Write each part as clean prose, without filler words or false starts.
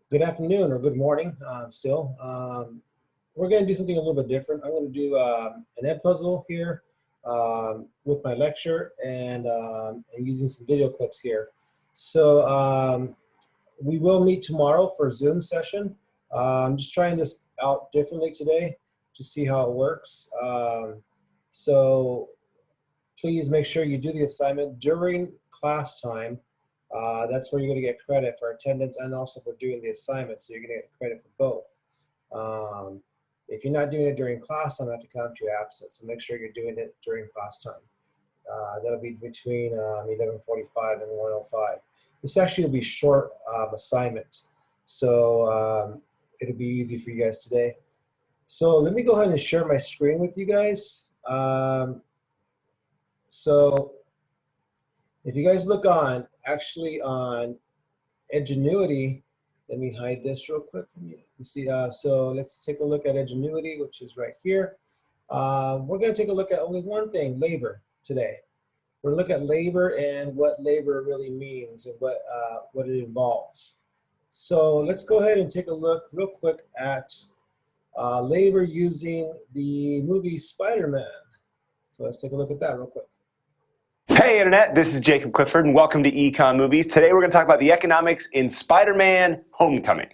Good afternoon or good morning still. We're going to do something a little bit different. I'm going to do an ed puzzle here with my lecture and using some video clips here. So we will meet tomorrow for a Zoom session. I'm just trying this out differently today to see how it works. So please make sure you do the assignment during class time. That's where you're going to get credit for attendance and also for doing the assignment, so you're going to get credit for both. If you're not doing it during class time, I have to count you absent, so make sure you're doing it during class time. That'll be between 11:45 and 1:05. This actually will be short assignment, so it'll be easy for you guys today. So let me go ahead and share my screen with you guys. So if you guys look on Edgenuity, let me hide this real quick for you. You see, so let's take a look at Edgenuity, which is right here. We're going to take a look at only one thing, labor, today. We're going to look at labor and what labor really means and what it involves. So let's go ahead and take a look real quick at labor using the movie Spider-Man. So let's take a look at that real quick. Hey Internet, this is Jacob Clifford and welcome to Econ Movies. Today we're going to talk about the economics in Spider-Man: Homecoming.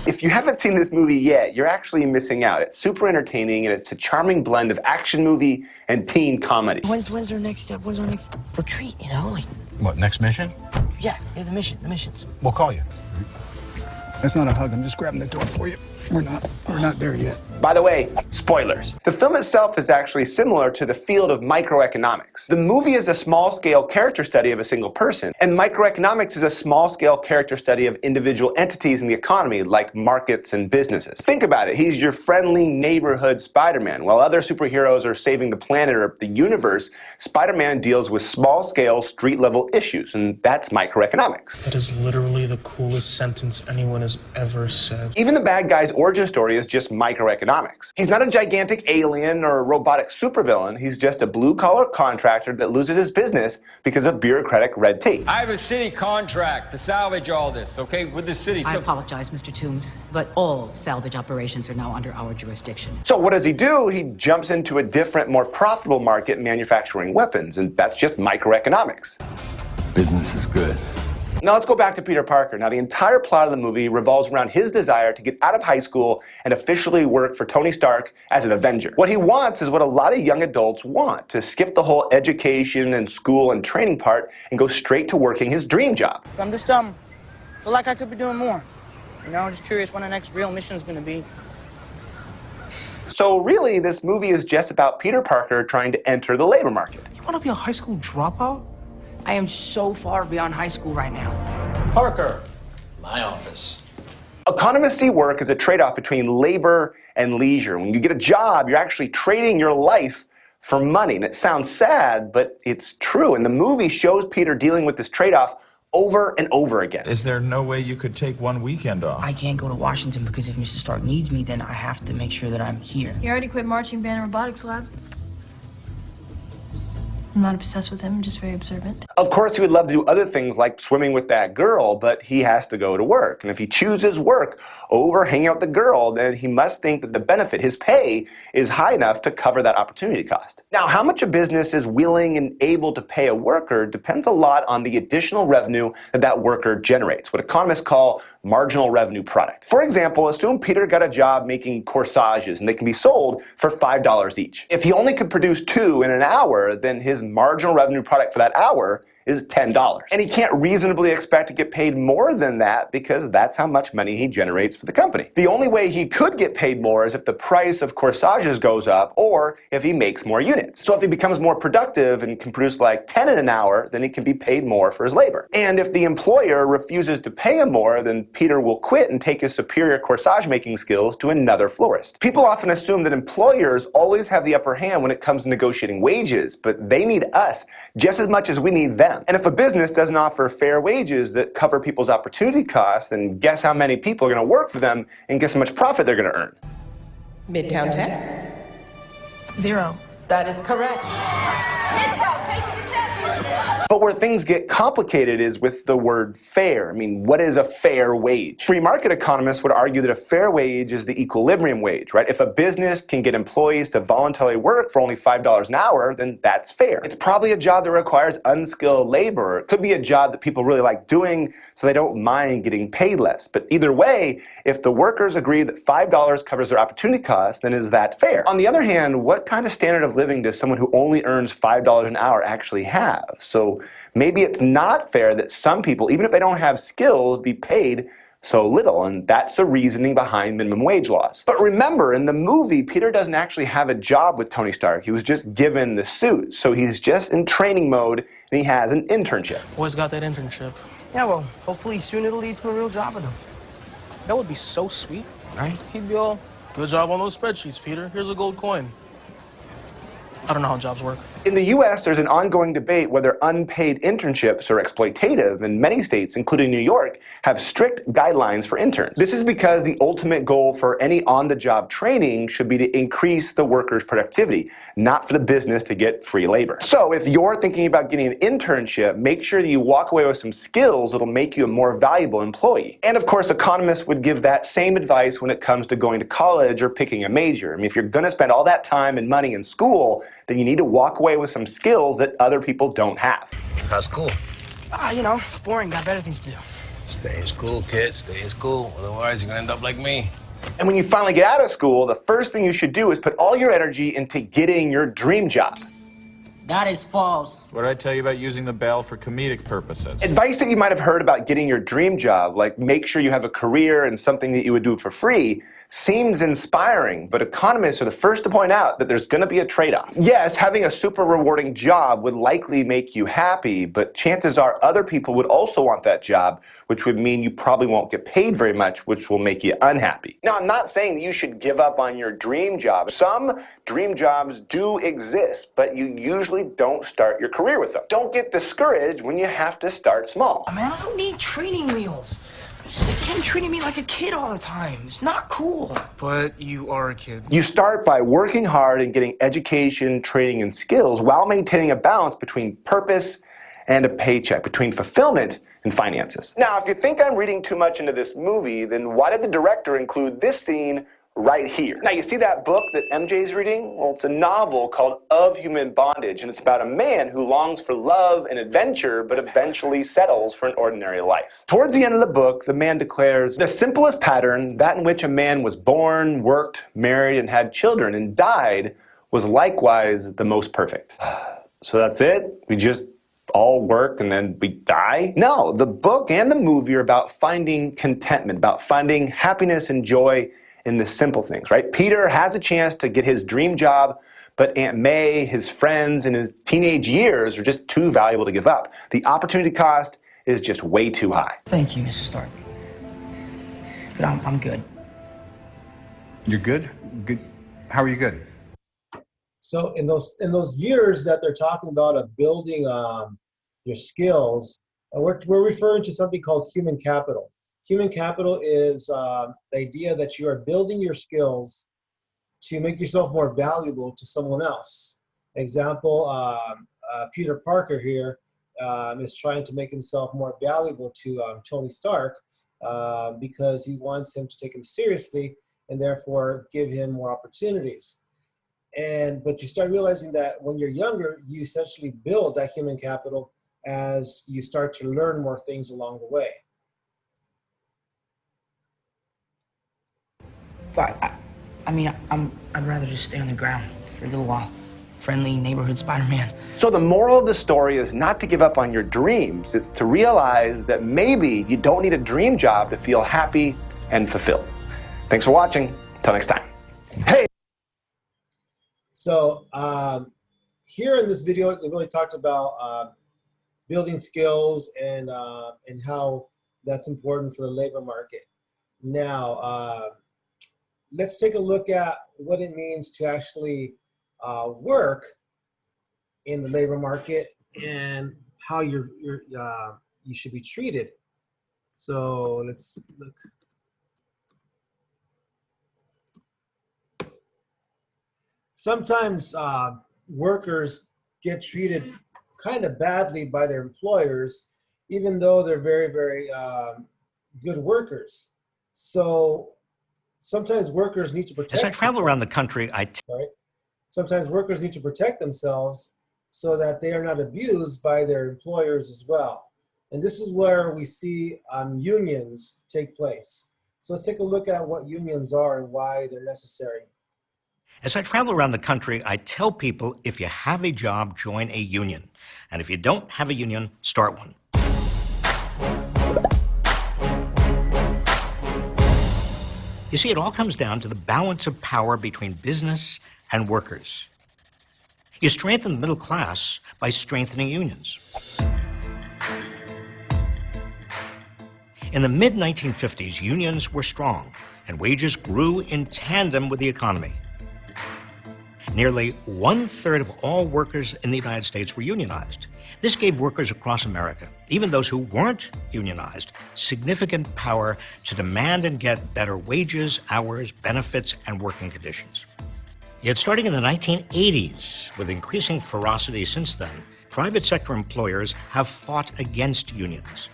If you haven't seen this movie yet, you're actually missing out. It's super entertaining and it's a charming blend of action movie and teen comedy. When's our next step? When's our next retreat, you know? Like, what, next mission? yeah, the missions. We'll call you. That's not a hug, I'm just grabbing the door for you. We're not there yet. By the way, spoilers. The film itself is actually similar to the field of microeconomics. The movie is a small-scale character study of a single person, and microeconomics is a small-scale character study of individual entities in the economy, like markets and businesses. Think about it. He's your friendly neighborhood Spider-Man. While other superheroes are saving the planet or the universe, Spider-Man deals with small-scale, street-level issues, and that's microeconomics. That is literally the coolest sentence anyone has ever said. Even the bad guy's origin story is just microeconomics. He's not a gigantic alien or a robotic supervillain. He's just a blue-collar contractor that loses his business because of bureaucratic red tape. I have a city contract to salvage all this, okay, with the city. I apologize, Mr. Toombs, but all salvage operations are now under our jurisdiction. So what does he do? He jumps into a different, more profitable market manufacturing weapons, and that's just microeconomics. Business is good. Now let's go back to Peter Parker. Now the entire plot of the movie revolves around his desire to get out of high school and officially work for Tony Stark as an Avenger. What he wants is what a lot of young adults want, to skip the whole education and school and training part and go straight to working his dream job. I'm just, feel like I could be doing more. You know, I'm just curious when the next real mission's gonna be. So really, this movie is just about Peter Parker trying to enter the labor market. You want to be a high school dropout? I am so far beyond high school right now. Parker, my office. Economists see work as a trade-off between labor and leisure. When you get a job, you're actually trading your life for money. And it sounds sad, but it's true. And the movie shows Peter dealing with this trade-off over and over again. Is there no way you could take one weekend off? I can't go to Washington because if Mr. Stark needs me, then I have to make sure that I'm here. He already quit marching band and robotics lab. I'm not obsessed with him, I'm just very observant. Of course, he would love to do other things like swimming with that girl, but he has to go to work. And if he chooses work over hanging out with the girl, then he must think that the benefit, his pay, is high enough to cover that opportunity cost. Now, how much a business is willing and able to pay a worker depends a lot on the additional revenue that that worker generates, what economists call marginal revenue product. For example, assume Peter got a job making corsages, and they can be sold for $5 each. If he only could produce 2 in an hour, then his marginal revenue product for that hour is $10. And he can't reasonably expect to get paid more than that because that's how much money he generates for the company. The only way he could get paid more is if the price of corsages goes up or if he makes more units. So if he becomes more productive and can produce like 10 in an hour, then he can be paid more for his labor. And if the employer refuses to pay him more, then Peter will quit and take his superior corsage making skills to another florist. People often assume that employers always have the upper hand when it comes to negotiating wages, but they need us just as much as we need them. And if a business doesn't offer fair wages that cover people's opportunity costs, then guess how many people are going to work for them and guess how much profit they're going to earn? Midtown Tech? 0. That is correct. But But where things get complicated is with the word fair. I mean, what is a fair wage? Free market economists would argue that a fair wage is the equilibrium wage, right? If a business can get employees to voluntarily work for only $5 an hour, then that's fair. It's probably a job that requires unskilled labor. It could be a job that people really like doing, so they don't mind getting paid less. But either way, if the workers agree that $5 covers their opportunity cost, then is that fair? On the other hand, what kind of standard of living does someone who only earns $5 an hour actually have? So maybe it's not fair that some people, even if they don't have skills, be paid so little, and that's the reasoning behind minimum wage laws. But remember, in the movie, Peter doesn't actually have a job with Tony Stark. He was just given the suit, so he's just in training mode, and he has an internship. Boys got that internship. Yeah, well, hopefully soon it'll lead to a real job with him. That would be so sweet. Right? He'd be all, good job on those spreadsheets, Peter. Here's a gold coin. I don't know how jobs work. In the US, there's an ongoing debate whether unpaid internships are exploitative, and many states, including New York, have strict guidelines for interns. This is because the ultimate goal for any on-the-job training should be to increase the worker's productivity, not for the business to get free labor. So if you're thinking about getting an internship, make sure that you walk away with some skills that'll make you a more valuable employee. And of course, economists would give that same advice when it comes to going to college or picking a major. I mean, if you're gonna spend all that time and money in school, then you need to walk away with some skills that other people don't have. How's school? You know, it's boring. Got better things to do. Stay in school, kids. Stay in school. Otherwise, you're gonna end up like me. And when you finally get out of school, the first thing you should do is put all your energy into getting your dream job. That is false. What did I tell you about using the bell for comedic purposes? Advice that you might have heard about getting your dream job, like make sure you have a career and something that you would do for free, seems inspiring, but economists are the first to point out that there's going to be a trade-off. Yes, having a super rewarding job would likely make you happy, but chances are other people would also want that job, which would mean you probably won't get paid very much, which will make you unhappy. Now, I'm not saying that you should give up on your dream job. Some dream jobs do exist, but you usually don't start your career with them. Don't get discouraged when you have to start small. Man, I don't need training wheels. Sick of him treating me like a kid all the time. It's not cool. But you are a kid. You start by working hard and getting education, training, and skills while maintaining a balance between purpose and a paycheck, between fulfillment and finances. Now, if you think I'm reading too much into this movie, then why did the director include this scene right here? Now, you see that book that MJ's reading? Well, it's a novel called Of Human Bondage, and it's about a man who longs for love and adventure, but eventually settles for an ordinary life. Towards the end of the book, the man declares, the simplest pattern, that in which a man was born, worked, married, and had children, and died, was likewise the most perfect. So that's it? We just all work and then we die? No, the book and the movie are about finding contentment, about finding happiness and joy in the simple things, right? Peter has a chance to get his dream job, but Aunt May, his friends, and his teenage years are just too valuable to give up. The opportunity cost is just way too high. Thank you, Mr. Stark. But I'm good. You're good? Good. How are you good? So in those years that they're talking about of building your skills, we're referring to something called human capital. Human capital is the idea that you are building your skills to make yourself more valuable to someone else. Example, Peter Parker here is trying to make himself more valuable to Tony Stark because he wants him to take him seriously and therefore give him more opportunities. But you start realizing that when you're younger, you essentially build that human capital as you start to learn more things along the way. But I mean, I'd rather just stay on the ground for a little while. Friendly neighborhood Spider-Man. So the moral of the story is not to give up on your dreams. It's to realize that maybe you don't need a dream job to feel happy and fulfilled. Thanks for watching. Until next time. Hey! So here in this video, we really talked about building skills and how that's important for the labor market. Now, let's take a look at what it means to actually work in the labor market and how you should be treated. So let's look. Sometimes workers get treated kind of badly by their employers, even though they're very, very good workers. So sometimes workers need to protect. As I travel around the country, sometimes workers need to protect themselves so that they are not abused by their employers as well. And this is where we see unions take place. So let's take a look at what unions are and why they're necessary. As I travel around the country, I tell people, if you have a job, join a union. And if you don't have a union, start one. You see, it all comes down to the balance of power between business and workers. You strengthen the middle class by strengthening unions. In the mid-1950s, unions were strong, and wages grew in tandem with the economy. Nearly 1/3 of all workers in the United States were unionized. This gave workers across America, even those who weren't unionized, significant power to demand and get better wages, hours, benefits, and working conditions. Yet starting in the 1980s, with increasing ferocity since then, private sector employers have fought against unions.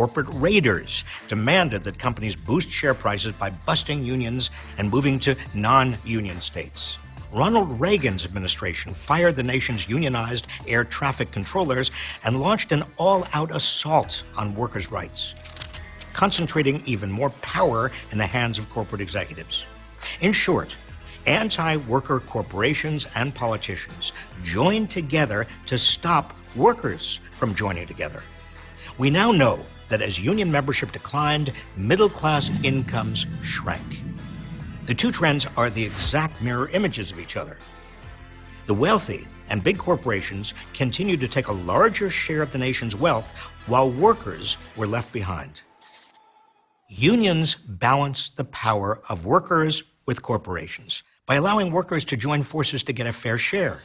Corporate raiders demanded that companies boost share prices by busting unions and moving to non-union states. Ronald Reagan's administration fired the nation's unionized air traffic controllers and launched an all-out assault on workers' rights, concentrating even more power in the hands of corporate executives. In short, anti-worker corporations and politicians joined together to stop workers from joining together. We now know that as union membership declined, middle-class incomes shrank. The two trends are the exact mirror images of each other. The wealthy and big corporations continued to take a larger share of the nation's wealth, while workers were left behind. Unions balance the power of workers with corporations by allowing workers to join forces to get a fair share.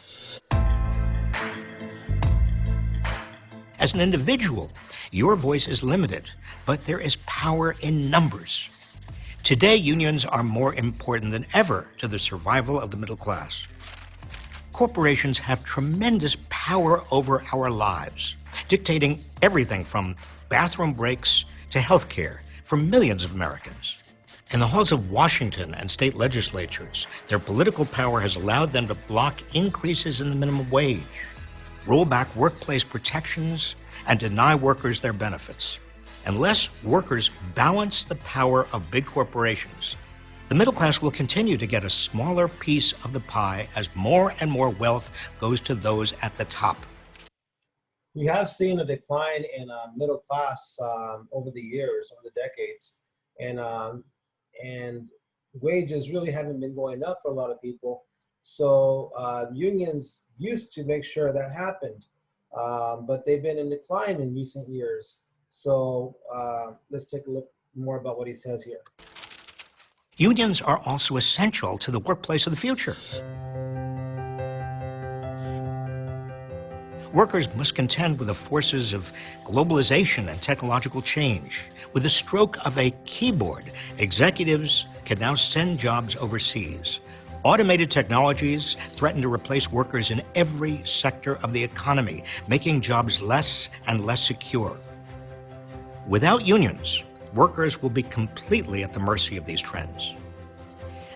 As an individual, your voice is limited, but there is power in numbers. Today, unions are more important than ever to the survival of the middle class. Corporations have tremendous power over our lives, dictating everything from bathroom breaks to health care for millions of Americans. In the halls of Washington and state legislatures, their political power has allowed them to block increases in the minimum wage, roll back workplace protections, and deny workers their benefits. Unless workers balance the power of big corporations, the middle class will continue to get a smaller piece of the pie as more and more wealth goes to those at the top. We have seen a decline in middle class over the years, over the decades, and wages really haven't been going up for a lot of people. So unions used to make sure that happened. But they've been in decline in recent years. So let's take a look more about what he says here. Unions are also essential to the workplace of the future. Workers must contend with the forces of globalization and technological change. With the stroke of a keyboard, executives can now send jobs overseas. Automated technologies threaten to replace workers in every sector of the economy, making jobs less and less secure. Without unions, workers will be completely at the mercy of these trends.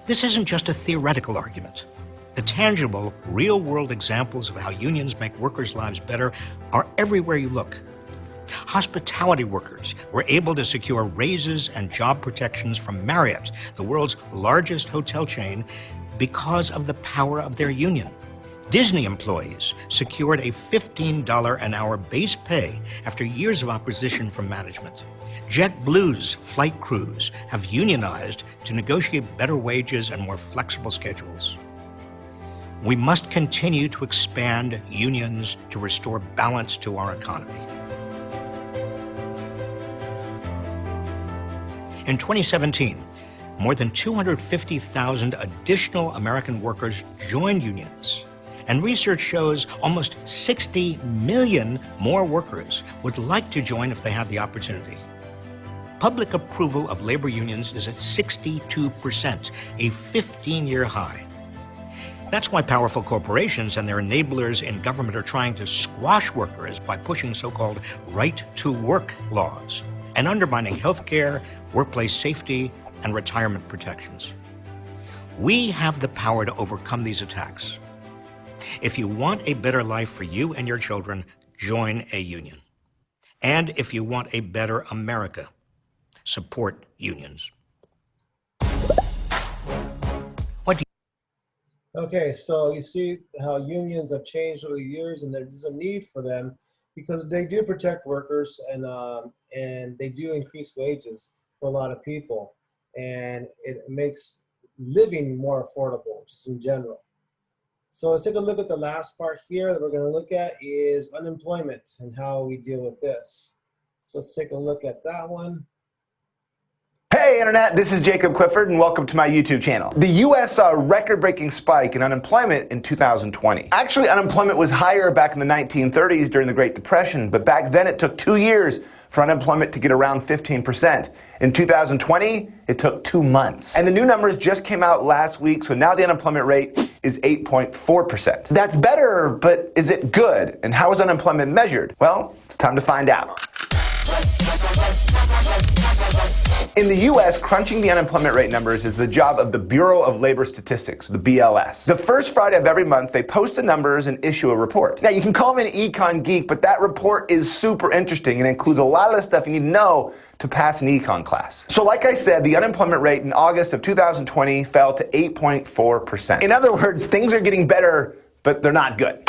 This isn't just a theoretical argument. The tangible, real-world examples of how unions make workers' lives better are everywhere you look. Hospitality workers were able to secure raises and job protections from Marriott, the world's largest hotel chain, because of the power of their union. Disney employees secured a $15 an hour base pay after years of opposition from management. JetBlue's flight crews have unionized to negotiate better wages and more flexible schedules. We must continue to expand unions to restore balance to our economy. In 2017, more than 250,000 additional American workers joined unions. And research shows almost 60 million more workers would like to join if they had the opportunity. Public approval of labor unions is at 62%, a 15-year high. That's why powerful corporations and their enablers in government are trying to squash workers by pushing so-called right-to-work laws and undermining healthcare, workplace safety, and retirement protections. We have the power to overcome these attacks. If you want a better life for you and your children, join a union. And if you want a better America, support unions. Okay, so you see how unions have changed over the years, and there's a need for them because they do protect workers and they do increase wages for a lot of people, and it makes living more affordable just in general. So let's take a look at the last part here that we're going to look at is unemployment and how we deal with this. So let's take a look at that one. Hey Internet, this is Jacob Clifford and welcome to my YouTube channel. The US saw a record-breaking spike in unemployment in 2020. Actually, unemployment was higher back in the 1930s during the Great Depression, but back then it took 2 years for unemployment to get around 15%. In 2020, it took 2 months. And the new numbers just came out last week, so now the unemployment rate is 8.4%. That's better, but is it good? And how is unemployment measured? Well, it's time to find out. In the US, crunching the unemployment rate numbers is the job of the Bureau of Labor Statistics, the BLS. The first Friday of every month, they post the numbers and issue a report. Now, you can call me an econ geek, but that report is super interesting and includes a lot of the stuff you need to know to pass an econ class. So like I said, the unemployment rate in August of 2020 fell to 8.4%. In other words, things are getting better, but they're not good.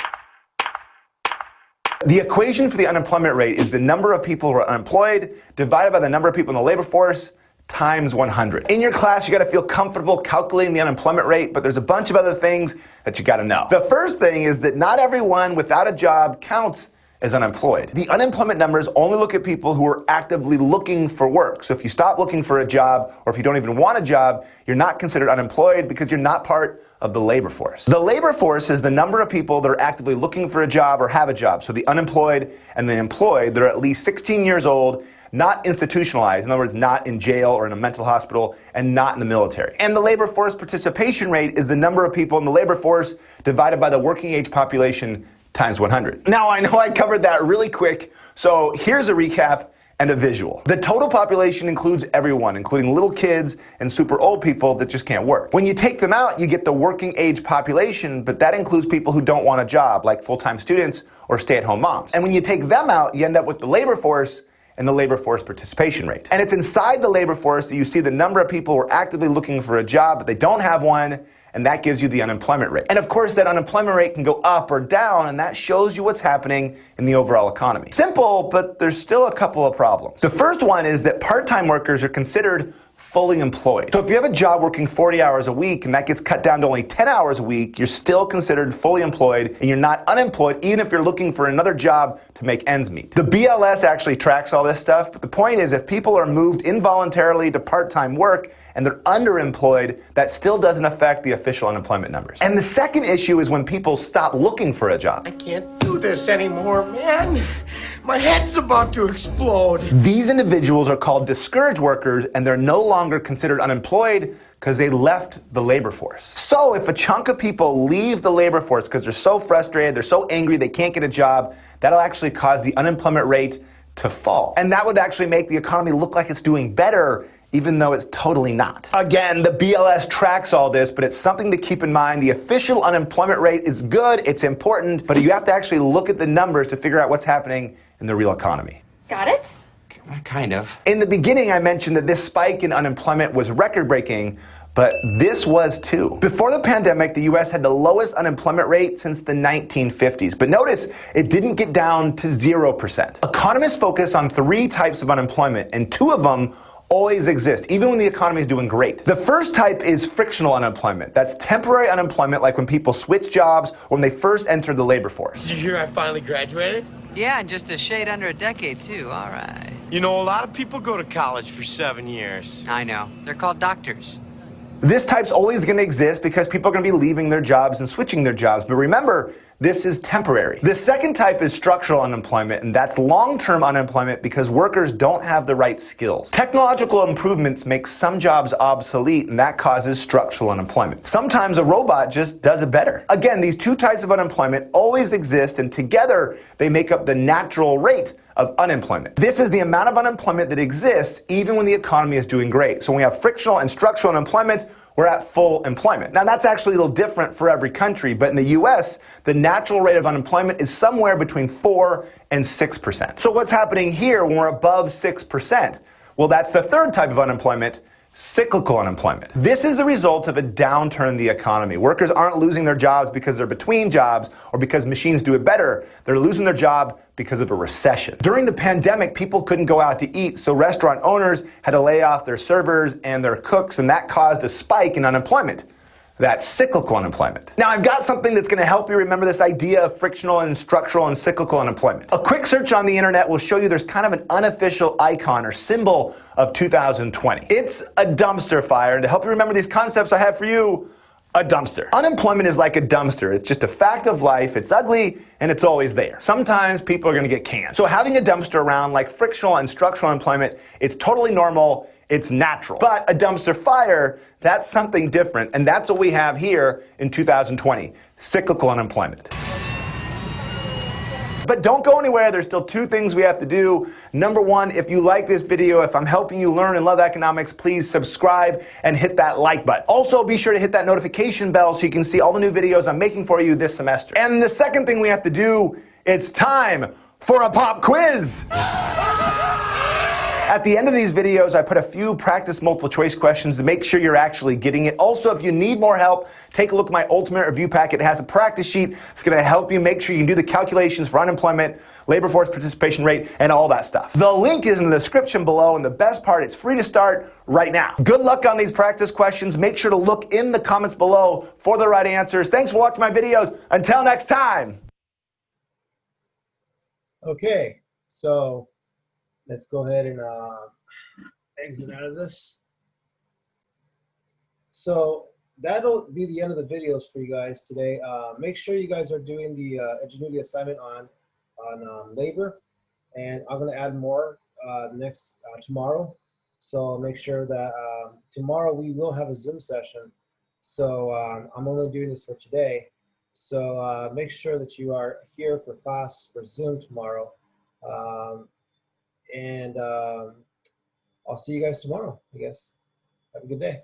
The equation for the unemployment rate is the number of people who are unemployed divided by the number of people in the labor force times 100. In your class, you got to feel comfortable calculating the unemployment rate, but there's a bunch of other things that you got to know. The first thing is that not everyone without a job counts as unemployed. The unemployment numbers only look at people who are actively looking for work. So if you stop looking for a job, or if you don't even want a job, you're not considered unemployed because you're not part of the labor force. The labor force is the number of people that are actively looking for a job or have a job. So the unemployed and the employed that are at least 16 years old, not institutionalized, in other words, not in jail or in a mental hospital, and not in the military. And the labor force participation rate is the number of people in the labor force divided by the working age population times 100. Now, I know I covered that really quick, so here's a recap and a visual. The total population includes everyone, including little kids and super old people that just can't work. When you take them out, you get the working age population, but that includes people who don't want a job, like full-time students or stay-at-home moms. And when you take them out, you end up with the labor force and the labor force participation rate. And it's inside the labor force that you see the number of people who are actively looking for a job, but they don't have one, and that gives you the unemployment rate. And of course, that unemployment rate can go up or down, and that shows you what's happening in the overall economy. Simple, but there's still a couple of problems. The first one is that part-time workers are considered fully employed. So if you have a job working 40 hours a week and that gets cut down to only 10 hours a week, you're still considered fully employed and you're not unemployed even if you're looking for another job to make ends meet. The BLS actually tracks all this stuff, but the point is if people are moved involuntarily to part-time work and they're underemployed, that still doesn't affect the official unemployment numbers. And the second issue is when people stop looking for a job. I can't do this anymore, man. My head's about to explode. These individuals are called discouraged workers and they're no longer considered unemployed because they left the labor force. So if a chunk of people leave the labor force because they're so frustrated, they're so angry, they can't get a job, that'll actually cause the unemployment rate to fall. And that would actually make the economy look like it's doing better, even though it's totally not. Again, the BLS tracks all this, but it's something to keep in mind. The official unemployment rate is good, it's important, but you have to actually look at the numbers to figure out what's happening in the real economy. Got it? Kind of. In the beginning, I mentioned that this spike in unemployment was record-breaking, but this was too. Before the pandemic, the US had the lowest unemployment rate since the 1950s. But notice, it didn't get down to 0%. Economists focus on 3 types of unemployment, and 2 of them always exist, even when the economy is doing great. The first type is frictional unemployment. That's temporary unemployment, like when people switch jobs or when they first enter the labor force. Did you hear I finally graduated? Yeah, in just a shade under a decade, too. All right. You know, a lot of people go to college for 7 years. I know. They're called doctors. This type's always going to exist because people are going to be leaving their jobs and switching their jobs. But remember, This is temporary. The second type is structural unemployment, and that's long-term unemployment because workers don't have the right skills. Technological improvements make some jobs obsolete, and that causes structural unemployment. Sometimes a robot just does it better. Again, these two types of unemployment always exist, and together they make up the natural rate of unemployment. This is the amount of unemployment that exists even when the economy is doing great. So when we have frictional and structural unemployment, we're at full employment. Now that's actually a little different for every country, but in the US, the natural rate of unemployment is somewhere between 4 and 6%. So what's happening here when we're above 6%? Well, that's the third type of unemployment, cyclical unemployment. This is the result of a downturn in the economy. Workers aren't losing their jobs because they're between jobs or because machines do it better. They're losing their job because of a recession. During the pandemic, people couldn't go out to eat, so restaurant owners had to lay off their servers and their cooks, and that caused a spike in unemployment. That's cyclical unemployment. Now, I've got something that's going to help you remember this idea of frictional and structural and cyclical unemployment. A quick search on the internet will show you there's kind of an unofficial icon or symbol of 2020. It's a dumpster fire, and to help you remember these concepts, I have for you a dumpster. Unemployment is like a dumpster. It's just a fact of life. It's ugly, and it's always there. Sometimes people are going to get canned. So having a dumpster around, like frictional and structural unemployment, it's totally normal. It's natural. But a dumpster fire, that's something different, and that's what we have here in 2020, cyclical unemployment. But don't go anywhere. There's still two things we have to do. Number one, if you like this video, if I'm helping you learn and love economics, please subscribe and hit that like button. Also, be sure to hit that notification bell so you can see all the new videos I'm making for you this semester. And the second thing we have to do, it's time for a pop quiz. At the end of these videos, I put a few practice multiple choice questions to make sure you're actually getting it. Also, if you need more help, take a look at my ultimate review packet. It has a practice sheet. It's going to help you make sure you can do the calculations for unemployment, labor force participation rate, and all that stuff. The link is in the description below, and the best part, it's free to start right now. Good luck on these practice questions. Make sure to look in the comments below for the right answers. Thanks for watching my videos. Until next time. Okay, so let's go ahead and exit out of this. So that'll be the end of the videos for you guys today. Make sure you guys are doing the Edgenuity assignment on labor, and I'm going to add more tomorrow. So make sure that tomorrow we will have a Zoom session. So I'm only doing this for today. So make sure that you are here for class for Zoom tomorrow. And I'll see you guys tomorrow, I guess. Have a good day.